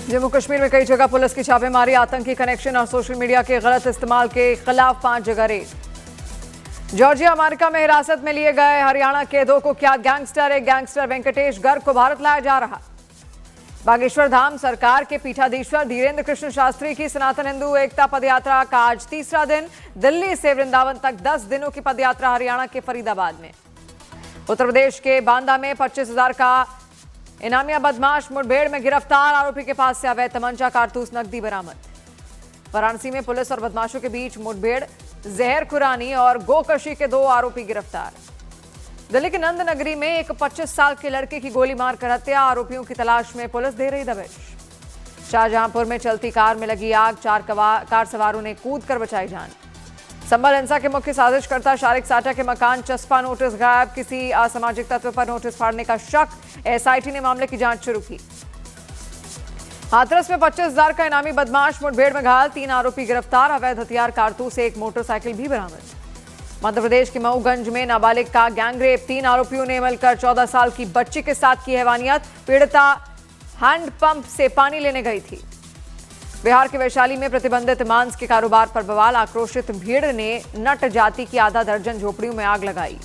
जम्मू कश्मीर में कई जगह पुलिस की छापेमारी, आतंकी कनेक्शन और सोशल मीडिया के गलत इस्तेमाल के खिलाफ 5 जगह रेड। जॉर्जिया अमेरिका में हिरासत में लिए गए हरियाणा के 2 कुख्यात गैंगस्टर, एक गैंगस्टर वेंकटेश गर्ग को भारत लाया जा रहा। बागेश्वर धाम सरकार के पीठाधीश्वर धीरेन्द्र कृष्ण शास्त्री की सनातन हिंदू एकता पदयात्रा का आज तीसरा दिन। दिल्ली से वृंदावन तक 10 दिनों की पदयात्रा हरियाणा के फरीदाबाद में। उत्तर प्रदेश के बांदा में 25,000 का इनामिया बदमाश मुठभेड़ में गिरफ्तार, आरोपी के पास से अवैध तमंचा, कारतूस, नकदी बरामद। वाराणसी में पुलिस और बदमाशों के बीच मुठभेड़, जहर खुरानी और गोकशी के 2 आरोपी गिरफ्तार। दिल्ली के नंद नगरी में एक 25 साल के लड़के की गोली मारकर हत्या, आरोपियों की तलाश में पुलिस दे रही दबिश। शाहजहांपुर में चलती कार में लगी आग, 4 कार सवारों ने कूदकर बचाई जान। संभल हिंसा के मुख्य साजिशकर्ता शारिक साटा के मकान चस्पा नोटिस गायब, किसी असामाजिक तत्व पर नोटिस फाड़ने का शक, एसआईटी ने मामले की जांच शुरू की। हाथरस में 25,000 का इनामी बदमाश मुठभेड़ में घायल, 3 आरोपी गिरफ्तार, अवैध हथियार, कारतूस, एक मोटरसाइकिल भी बरामद। मध्य प्रदेश के मऊगंज में नाबालिग का गैंगरेप, 3 आरोपियों ने मिलकर 14 साल की बच्ची के साथ की हैवानियत, पीड़िता हैंडपंप से पानी लेने गई थी। बिहार के वैशाली में प्रतिबंधित मांस के कारोबार पर बवाल, आक्रोशित भीड़ ने नट जाति की आधा दर्जन झोपड़ियों में आग लगाई।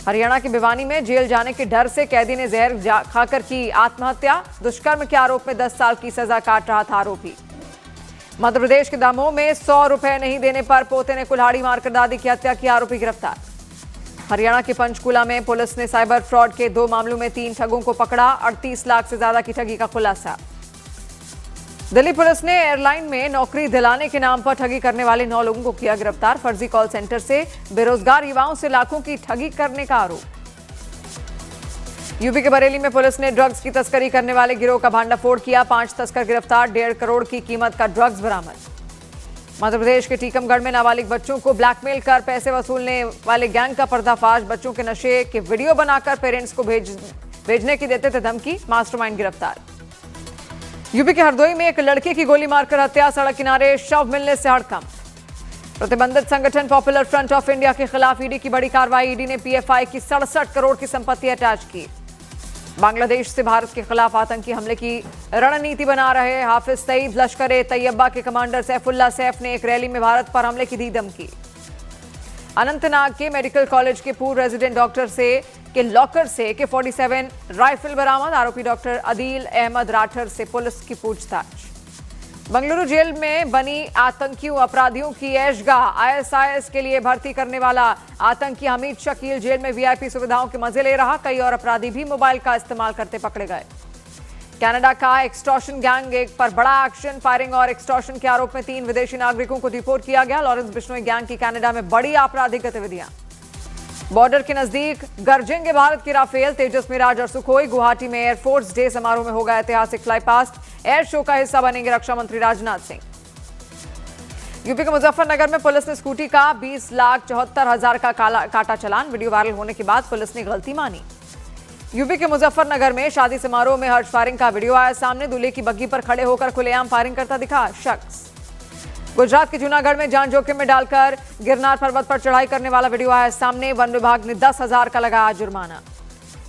हरियाणा के भिवानी में जेल जाने के डर से कैदी ने जहर खाकर की आत्महत्या, दुष्कर्म के आरोप में 10 साल की सजा काट रहा था आरोपी। मध्य प्रदेश के दमोह में 100 रुपए नहीं देने पर पोते ने कुल्हाड़ी मारकर दादी की हत्या की, आरोपी गिरफ्तार। हरियाणा के पंचकूला में पुलिस ने साइबर फ्रॉड के 2 मामलों में 3 ठगों को पकड़ा, 38 लाख से ज्यादा की ठगी का खुलासा। दिल्ली पुलिस ने एयरलाइन में नौकरी दिलाने के नाम पर ठगी करने वाले 9 लोगों को किया गिरफ्तार, फर्जी कॉल सेंटर से बेरोजगार युवाओं से लाखों की ठगी करने का आरोप। यूपी के बरेली में पुलिस ने ड्रग्स की तस्करी करने वाले गिरोह का भांडाफोड़ किया, 5 तस्कर गिरफ्तार, 1.5 करोड़ की कीमत का ड्रग्स बरामद। मध्य प्रदेश के टीकमगढ़ में नाबालिग बच्चों को ब्लैकमेल कर पैसे वसूलने वाले गैंग का पर्दाफाश, बच्चों के नशे के वीडियो बनाकर पेरेंट्स को भेजने की देते थे धमकी, मास्टरमाइंड गिरफ्तार। यूपी के हरदोई में एक लड़के की गोली मारकर हत्या, सड़क किनारे शव मिलने से हड़कंप। प्रतिबंधित संगठन पॉपुलर फ्रंट ऑफ इंडिया के खिलाफ ईडी की बड़ी कार्रवाई, ईडी ने पीएफआई की 67 करोड़ की संपत्ति अटैच की। बांग्लादेश से भारत के खिलाफ आतंकी हमले की रणनीति बना रहे हाफिज सईद, लश्कर तैयबा के कमांडर सैफुल्ला सैफ ने एक रैली में भारत पर हमले की दी धमकी। अनंतनाग के मेडिकल कॉलेज के पूर्व रेजिडेंट डॉक्टर के लॉकर से AK-47 राइफल बरामद, आरोपी डॉक्टर अदील अहमद राठर से पुलिस की पूछताछ। बंगलुरु जेल में बनी आतंकियों अपराधियों की ऐशगाह, ISIS के लिए भर्ती करने वाला आतंकी हमीद शकील जेल में VIP सुविधाओं के मजे ले रहा, कई और अपराधी भी मोबाइल का इस्तेमाल करते पकड़े गए। कनाडा का एक्सटॉर्शन गैंग एक पर बड़ा एक्शन, फायरिंग और एक्सटॉर्शन के आरोप में 3 विदेशी नागरिकों को डिपोर्ट किया गया। लॉरेंस बिश्नोई गैंग की कनाडा में बड़ी आपराधिक गतिविधियां। बॉर्डर के नजदीक गरजेंगे भारत की राफेल, तेजस, मिराज और सुखोई। गुवाहाटी में एयरफोर्स डे समारोह में होगा ऐतिहासिक फ्लाई पास्ट, एयर शो का हिस्सा बनेंगे रक्षा मंत्री राजनाथ सिंह। यूपी के मुजफ्फरनगर में पुलिस ने स्कूटी का 20,74,000 का काटा चालान, वीडियो वायरल होने के बाद पुलिस ने गलती मानी। यूपी के मुजफ्फरनगर में शादी समारोह में हर्ष फायरिंग का वीडियो आया सामने, दूल्हे की बग्गी पर खड़े होकर खुलेआम फायरिंग करता दिखा शख्स। गुजरात के जूनागढ़ में जान जोखिम में डालकर गिरनार पर्वत पर चढ़ाई करने वाला वीडियो आया सामने, वन विभाग ने 10,000 का लगाया जुर्माना।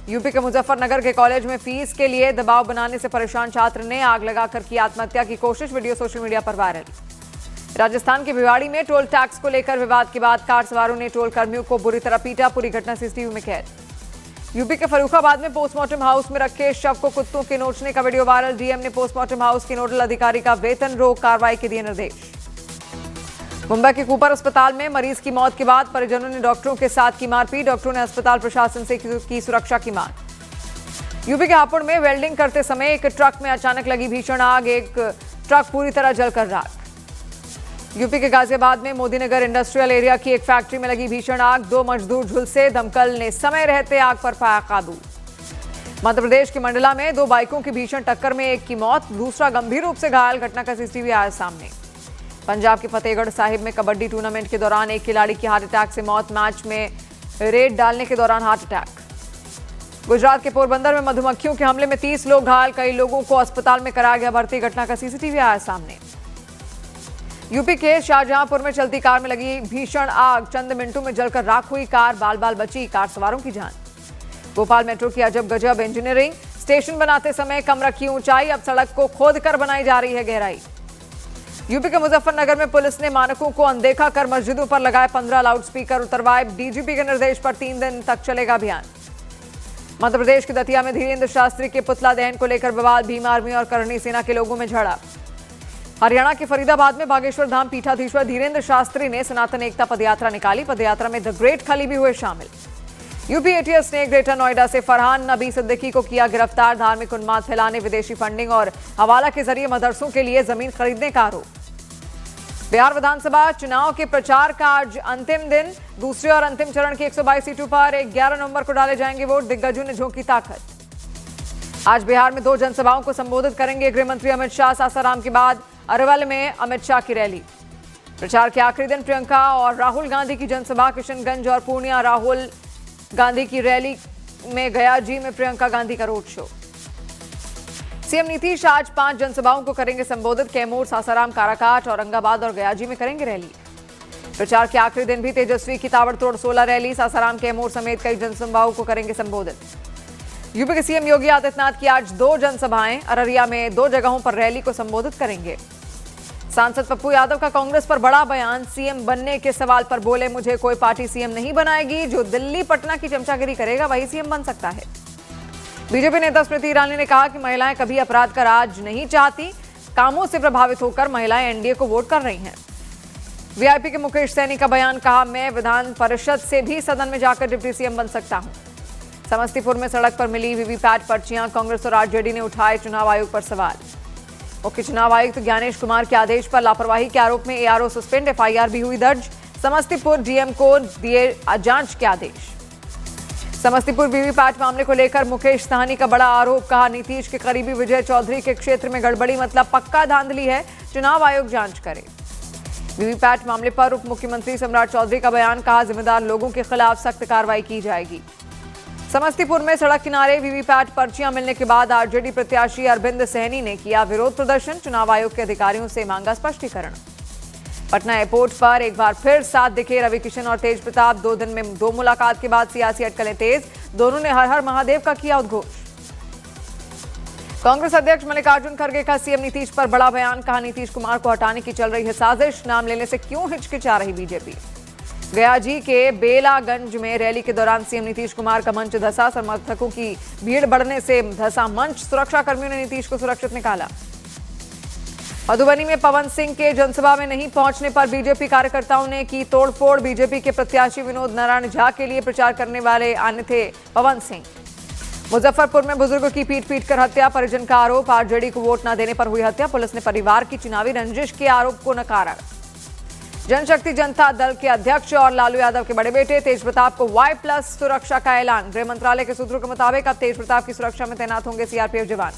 यूपी के मुजफ्फरनगर के कॉलेज में फीस के लिए दबाव बनाने से परेशान छात्र ने आग लगाकर की आत्महत्या की कोशिश, वीडियो सोशल मीडिया पर वायरल। राजस्थान के भिवाड़ी में टोल टैक्स को लेकर विवाद के बाद कार सवारों ने टोल कर्मियों को बुरी तरह पीटा, पूरी घटना CCTV में कैद। यूपी के फर्रुखाबाद में पोस्टमार्टम हाउस में रखे शव को कुत्तों के नोचने का वीडियो वायरल, डीएम ने पोस्टमार्टम हाउस के नोडल अधिकारी का वेतन रोक कार्रवाई के दिए निर्देश। मुंबई के कूपर अस्पताल में मरीज की मौत के बाद परिजनों ने डॉक्टरों के साथ की मारपीट, डॉक्टरों ने अस्पताल प्रशासन से की सुरक्षा की मांग। यूपी के हापुड़ में वेल्डिंग करते समय एक ट्रक में अचानक लगी भीषण आग, एक ट्रक पूरी तरह जलकर राख। यूपी के गाजियाबाद में मोदीनगर इंडस्ट्रियल एरिया की एक फैक्ट्री में लगी भीषण आग, 2 मजदूर झुलसे, दमकल ने समय रहते आग पर पाया काबू। मध्य प्रदेश के मंडला में 2 बाइकों की भीषण टक्कर में एक की मौत, दूसरा गंभीर रूप से घायल, घटना का CCTV आया सामने। पंजाब के फतेहगढ़ साहिब में कबड्डी टूर्नामेंट के दौरान एक खिलाड़ी की हार्ट अटैक से मौत, मैच में रेड डालने के दौरान हार्ट अटैक। गुजरात के पोरबंदर में मधुमक्खियों के हमले में 30 लोग घायल, कई लोगों को अस्पताल में कराया गया भर्ती, घटना का CCTV आया सामने। यूपी के शाहजहांपुर में चलती कार में लगी भीषण आग, चंद मिनटों में जलकर राख हुई कार, बाल बाल बची कार सवारों की जान। भोपाल मेट्रो की अजब गजब इंजीनियरिंग, स्टेशन बनाते समय कम रखी ऊंचाई, अब सड़क को खोदकर बनाई जा रही है गहराई। यूपी के मुजफ्फरनगर में पुलिस ने मानकों को अनदेखा कर मस्जिदों पर लगाए 15 लाउडस्पीकर उतरवाए। डीजीपी के निर्देश पर 3 दिन तक चलेगा अभियान। मध्य प्रदेश के दतिया में धीरेन्द्र शास्त्री के पुतला दहन को लेकर विवाद, भीम आर्मी और करणी सेना के लोगों में झड़प। हरियाणा के फरीदाबाद में बागेश्वर धाम पीठाधीश्वर धीरेन्द्र शास्त्री ने सनातन एकता पदयात्रा निकाली। पदयात्रा में द ग्रेट खली भी हुए शामिल। यूपी एटीएस ने ग्रेटर नोएडा से फरहान नबी सिद्दीकी को किया गिरफ्तार। धार्मिक उन्माद फैलाने, विदेशी फंडिंग और हवाला के जरिए मदरसों के लिए जमीन खरीदने का आरोप। बिहार विधानसभा चुनाव के प्रचार का आज अंतिम दिन। दूसरे और अंतिम चरण की 122 सीटों पर 11 नवंबर को डाले जाएंगे वोट। दिग्गजों ने झोंकी ताकत। आज बिहार में 2 जनसभाओं को संबोधित करेंगे गृह मंत्री अमित शाह। सासाराम के बाद अरवल में अमित शाह की रैली। प्रचार के आखिरी दिन प्रियंका और राहुल गांधी की जनसभा। किशनगंज और पूर्णिया राहुल गांधी की रैली में गया जी में प्रियंका गांधी का रोड शो। सीएम नीतीश आज 5 जनसभाओं को करेंगे संबोधित। कैमूर, सासाराम, काराकाट, औरंगाबाद और गयाजी में करेंगे रैली। प्रचार के आखिरी दिन भी तेजस्वी की ताबड़तोड़ 16 रैली। सासाराम, कैमूर समेत कई जनसभाओं को करेंगे संबोधित। यूपी के सीएम योगी आदित्यनाथ की आज 2 जनसभाएं। अररिया में 2 जगहों पर रैली को संबोधित करेंगे। सांसद पप्पू यादव का कांग्रेस पर बड़ा बयान। सीएम बनने के सवाल पर बोले, मुझे कोई पार्टी सीएम नहीं बनाएगी, जो दिल्ली पटना की चमचागिरी करेगा वही सीएम बन सकता है। बीजेपी नेता स्मृति ईरानी ने कहा कि महिलाएं कभी अपराध का राज नहीं चाहती, कामों से प्रभावित होकर महिलाएं एनडीए को वोट कर रही हैं। वीआईपी के मुकेश सैनी का बयान, कहा मैं विधान परिषद से भी सदन में जाकर डिप्टी सीएम बन सकता हूं। समस्तीपुर में सड़क पर मिली वीवीपैट पर्चियां, कांग्रेस और आरजेडी ने उठाए चुनाव आयोग पर सवाल। मुख्य चुनाव आयुक्त ज्ञानेश कुमार के आदेश पर लापरवाही के आरोप में एआरओ सस्पेंड, एफआईआर भी हुई दर्ज। समस्तीपुर डीएम को दिए जांच के आदेश। समस्तीपुर वीवीपैट मामले को लेकर मुकेश सहनी का बड़ा आरोप, कहा नीतीश के करीबी विजय चौधरी के क्षेत्र में गड़बड़ी मतलब पक्का धांधली है, चुनाव आयोग जांच करे। वीवीपैट मामले पर उप मुख्यमंत्री सम्राट चौधरी का बयान, कहा जिम्मेदार लोगों के खिलाफ सख्त कार्रवाई की जाएगी। समस्तीपुर में सड़क किनारे वीवीपैट पर्चियां मिलने के बाद आरजेडी प्रत्याशी अरविंद सहनी ने किया विरोध प्रदर्शन। चुनाव आयोग के अधिकारियों से मांगा स्पष्टीकरण। पटना एयरपोर्ट पर एक बार फिर साथ दिखे रवि किशन और तेज प्रताप। 2 दिन में 2 मुलाकात के बाद सियासी अटकलें तेज। दोनों ने हर हर महादेव का किया उद्घोष। कांग्रेस अध्यक्ष मल्लिकार्जुन खड़गे का सीएम नीतीश पर बड़ा बयान, कहा नीतीश कुमार को हटाने की चल रही है साजिश, नाम लेने से क्यों हिचकिचा रही बीजेपी। गयाजी के बेलागंज में रैली के दौरान सीएम नीतीश कुमार का मंच धंसा। समर्थकों की भीड़ बढ़ने से धंसा मंच, सुरक्षा कर्मियों ने नीतीश को सुरक्षित निकाला। मधुबनी में पवन सिंह के जनसभा में नहीं पहुंचने पर बीजेपी कार्यकर्ताओं ने की तोड़फोड़। बीजेपी के प्रत्याशी विनोद नारायण झा के लिए प्रचार करने वाले आने थे पवन सिंह। मुजफ्फरपुर में बुजुर्ग की पीट कर हत्या, परिजन का आरोप, आरजेडी को वोट न देने पर हुई हत्या। पुलिस ने परिवार की चुनावी रंजिश के आरोप को नकारा। जनशक्ति जनता दल के अध्यक्ष और लालू यादव के बड़े बेटे तेज प्रताप को Y+ सुरक्षा का ऐलान। गृह मंत्रालय के सूत्रों के मुताबिक अब तेज प्रताप की सुरक्षा में तैनात होंगे सीआरपीएफ जवान।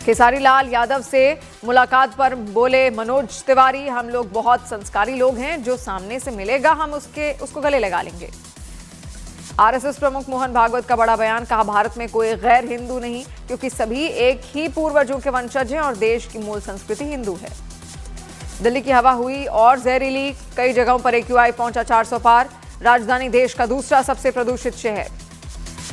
खेसारी लाल यादव से मुलाकात पर बोले मनोज तिवारी, हम लोग बहुत संस्कारी लोग हैं, जो सामने से मिलेगा हम उसको गले लगा लेंगे। आरएसएस प्रमुख मोहन भागवत का बड़ा बयान, कहा भारत में कोई गैर हिंदू नहीं, क्योंकि सभी एक ही पूर्वजों के वंशज हैं और देश की मूल संस्कृति हिंदू है। दिल्ली की हवा हुई और जहरीली, कई जगहों पर AQI पहुंचा 400 पार। राजधानी देश का दूसरा सबसे प्रदूषित शहर।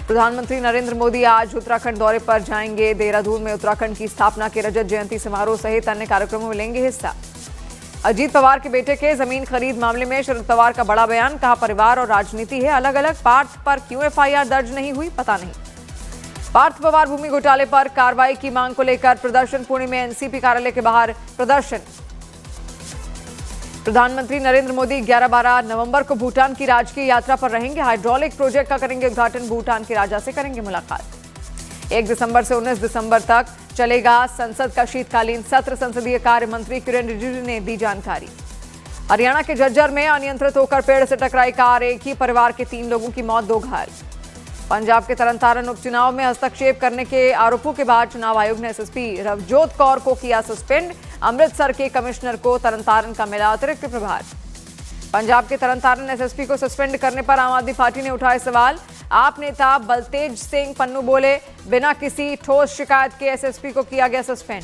प्रधानमंत्री नरेंद्र मोदी आज उत्तराखंड दौरे पर जाएंगे। देहरादून में उत्तराखंड की स्थापना के रजत जयंती समारोह सहित अन्य कार्यक्रमों में लेंगे हिस्सा। अजीत पवार के बेटे के जमीन खरीद मामले में शरद पवार का बड़ा बयान, कहा परिवार और राजनीति है अलग अलग। पार्थ पर क्यों एफआईआर दर्ज नहीं हुई पता नहीं। पार्थ पवार भूमि घोटाले पर कार्रवाई की मांग को लेकर प्रदर्शन। पुणे में एनसीपी कार्यालय के बाहर प्रदर्शन। प्रधानमंत्री नरेंद्र मोदी 11-12 नवंबर को भूटान की राजकीय यात्रा पर रहेंगे। हाइड्रोलिक प्रोजेक्ट का करेंगे उद्घाटन। भूटान के राजा से करेंगे मुलाकात। 1 दिसंबर से 19 दिसंबर तक चलेगा संसद का शीतकालीन सत्र। संसदीय कार्य मंत्री किरण रिजिजू ने दी जानकारी। हरियाणा के झज्जर में अनियंत्रित होकर पेड़ से टकराई कार, एक ही परिवार के 3 लोगों की मौत, 2 घायल। पंजाब के तरनतारन उपचुनाव में हस्तक्षेप करने के आरोपों के बाद चुनाव आयोग ने एसएसपी रवजोत कौर को किया सस्पेंड। अमृतसर के कमिश्नर को तरनतारन का मिला अतिरिक्त प्रभार। पंजाब के तरनतारन एसएसपी को सस्पेंड करने पर आम आदमी पार्टी ने उठाए सवाल। आप नेता बलतेज सिंह पन्नू बोले, बिना किसी ठोस शिकायत के एसएसपी को किया गया सस्पेंड।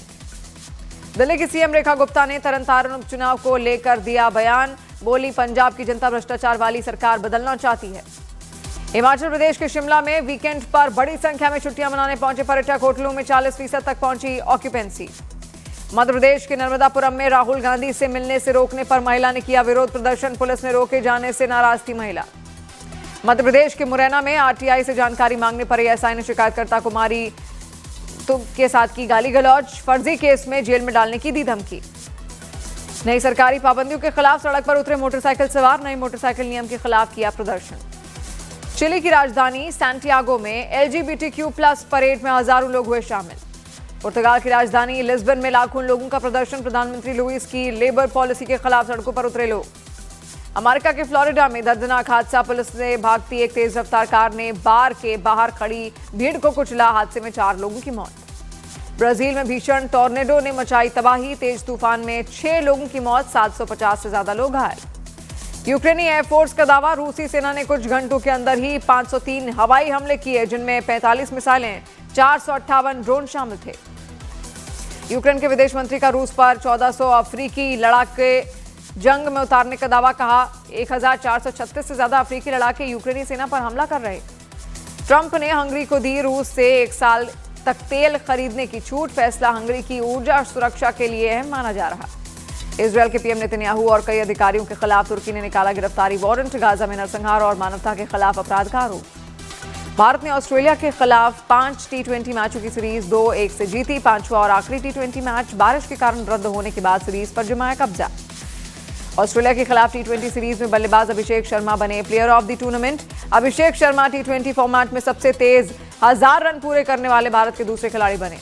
दिल्ली की सीएम रेखा गुप्ता ने तरनतारन उपचुनाव को लेकर दिया बयान। बोली, पंजाब की जनता भ्रष्टाचार वाली सरकार बदलना चाहती है। हिमाचल प्रदेश के शिमला में वीकेंड पर बड़ी संख्या में छुट्टियां मनाने पहुंचे पर्यटक। होटलों में 40% तक पहुंची ऑक्यूपेंसी। मध्य प्रदेश के नर्मदापुरम में राहुल गांधी से मिलने से रोकने पर महिला ने किया विरोध प्रदर्शन। पुलिस ने रोके जाने से नाराज थी महिला। मध्य प्रदेश के मुरैना में आरटीआई से जानकारी मांगने पर एएसआई ने शिकायतकर्ता कुमारी के साथ की गाली गलौज। फर्जी केस में जेल में डालने की दी धमकी। नई सरकारी पाबंदियों के खिलाफ सड़क पर उतरे मोटरसाइकिल सवार। नई मोटरसाइकिल नियम के खिलाफ किया प्रदर्शन। चिली की राजधानी सैंटियागो में LGBTQ+ परेड में हजारों लोग हुए शामिल। पुर्तगाल की राजधानी लिस्बन में लाखों लोगों का प्रदर्शन। प्रधानमंत्री लुइस की लेबर पॉलिसी के खिलाफ सड़कों पर उतरे लोग। अमेरिका के फ्लोरिडा में दर्दनाक हादसा। पुलिस से भागती एक तेज रफ्तार कार ने बार के बाहर खड़ी भीड़ को कुचला। हादसे में 4 लोगों की मौत। ब्राजील में भीषण टॉर्नेडो ने मचाई तबाही। तेज तूफान में 6 लोगों की मौत, 750 से ज्यादा लोग घायल। यूक्रेनी एयरफोर्स का दावा, रूसी सेना ने कुछ घंटों के अंदर ही 503 हवाई हमले किए, जिनमें 45 मिसाइलें, 458 ड्रोन शामिल थे। यूक्रेन के विदेश मंत्री का रूस पर 1400 अफ्रीकी लड़ाके जंग में उतारने का दावा। कहा 1436 से ज्यादा अफ्रीकी लड़ाके यूक्रेनी सेना पर हमला कर रहे। ट्रंप ने हंगरी को दी रूस से 1 साल तक तेल खरीदने की छूट। फैसला हंगरी की ऊर्जा सुरक्षा के लिए है माना जा रहा। इजरायल के पीएम नेतन्याहू और कई अधिकारियों के खिलाफ तुर्की ने निकाला गिरफ्तारी वारंट। गाजा में नरसंहार और मानवता के खिलाफ अपराध का आरोप। भारत ने ऑस्ट्रेलिया के खिलाफ 5 T20 मैचों की सीरीज 2-1 से जीती। 5वां और आखिरी T20 मैच बारिश के कारण रद्द होने के बाद सीरीज पर जमाया कब्जा। ऑस्ट्रेलिया के खिलाफ T20 सीरीज में बल्लेबाज अभिषेक शर्मा बने player of the tournament. Abhishek Sharma T20 format में सबसे तेज 1000 रन पूरे करने वाले भारत के दूसरे खिलाड़ी बने।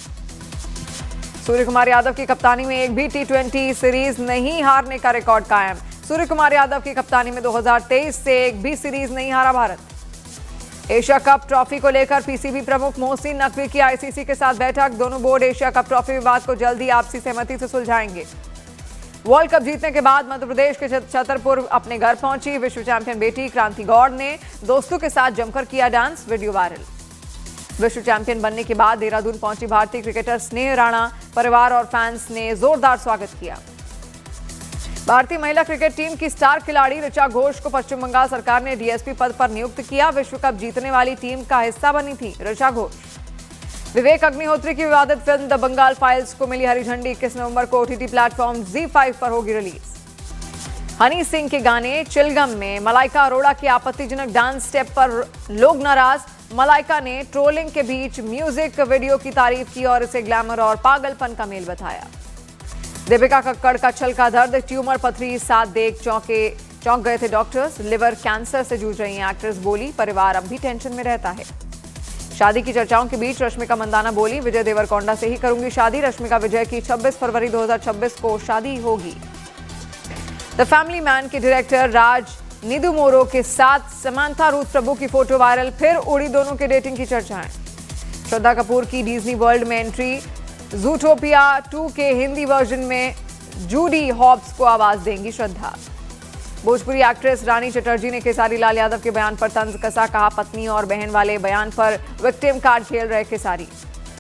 सूर्य कुमार यादव की कप्तानी में एक भी T20 सीरीज नहीं हारने का रिकॉर्ड कायम। सूर्य कुमार यादव की कप्तानी में 2023 से एक भी सीरीज नहीं हारा भारत। एशिया कप ट्रॉफी को लेकर पीसीबी प्रमुख मोहसिन नकवी की आईसीसी के साथ बैठक। दोनों बोर्ड एशिया कप ट्रॉफी विवाद को जल्दी आपसी सहमति से सुलझाएंगे। वर्ल्ड कप जीतने के बाद मध्य प्रदेश के छतरपुर अपने घर पहुंची विश्व चैंपियन बेटी क्रांति गौड़ ने दोस्तों के साथ जमकर किया डांस, वीडियो वायरल। विश्व चैंपियन बनने के बाद देहरादून पहुंची भारतीय क्रिकेटर स्नेह राणा। परिवार और फैंस ने जोरदार स्वागत किया। भारतीय महिला क्रिकेट टीम की स्टार खिलाड़ी ऋचा घोष को पश्चिम बंगाल सरकार ने डीएसपी पद पर नियुक्त किया। विश्व कप जीतने वाली टीम का हिस्सा बनी थी ऋचा घोष। विवेक अग्निहोत्री की विवादित फिल्म द बंगाल फाइल्स को मिली हरी झंडी। 21 नवंबर को ओटीटी प्लेटफॉर्म ZEE5 पर होगी रिलीज। हनी सिंह के गाने चिलगम में मलाइका अरोड़ा के आपत्तिजनक डांस स्टेप पर लोग नाराज। मलाइका ने ट्रोलिंग के बीच म्यूजिक वीडियो की तारीफ की और इसे ग्लैमर और पागलपन का मेल बताया। दीपिका कक्कड़ का छलका दर्द, ट्यूमर पथरी साथ देख चौंक गए थे डॉक्टर्स। लिवर कैंसर से जूझ रही हैं एक्ट्रेस बोली, परिवार अब भी टेंशन में रहता है। शादी की चर्चाओं के बीच रश्मिका मंदाना बोली, विजय देवरकोंडा से ही करूंगी शादी। रश्मिका विजय की 26 फरवरी 2026 को शादी होगी। द फैमिली मैन के डायरेक्टर राज निदुमोरो के साथ समांथा रूथ प्रभु की फोटो वायरल। फिर उड़ी दोनों के डेटिंग की चर्चाएं। श्रद्धा कपूर की डिज्नी वर्ल्ड में एंट्री। ज़ूटोपिया 2 के हिंदी वर्जन में जूडी हॉब्स को आवाज देंगी श्रद्धा। भोजपुरी एक्ट्रेस रानी चटर्जी ने खेसारी लाल यादव के बयान पर तंज कसा। कहा पत्नी और बहन वाले बयान पर विक्टिम कार्ड खेल रहे खेसारी।